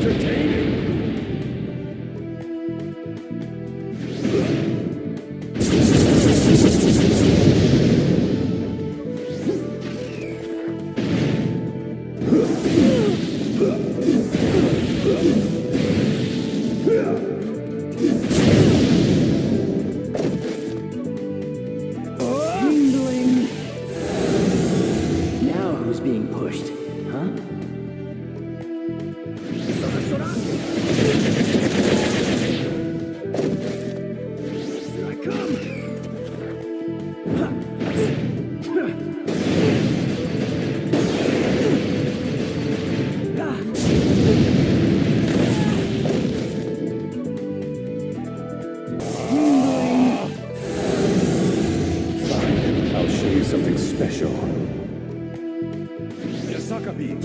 Now who's being pushed, huh? Here I come! Fine, I'll show you something special. Yasaka beam!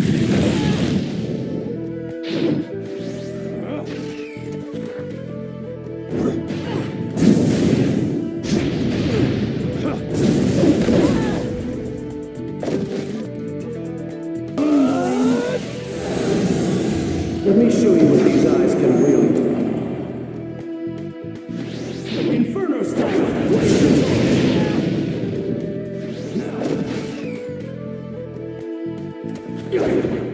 Let me show you what these eyes can really do. Inferno style! Yeah.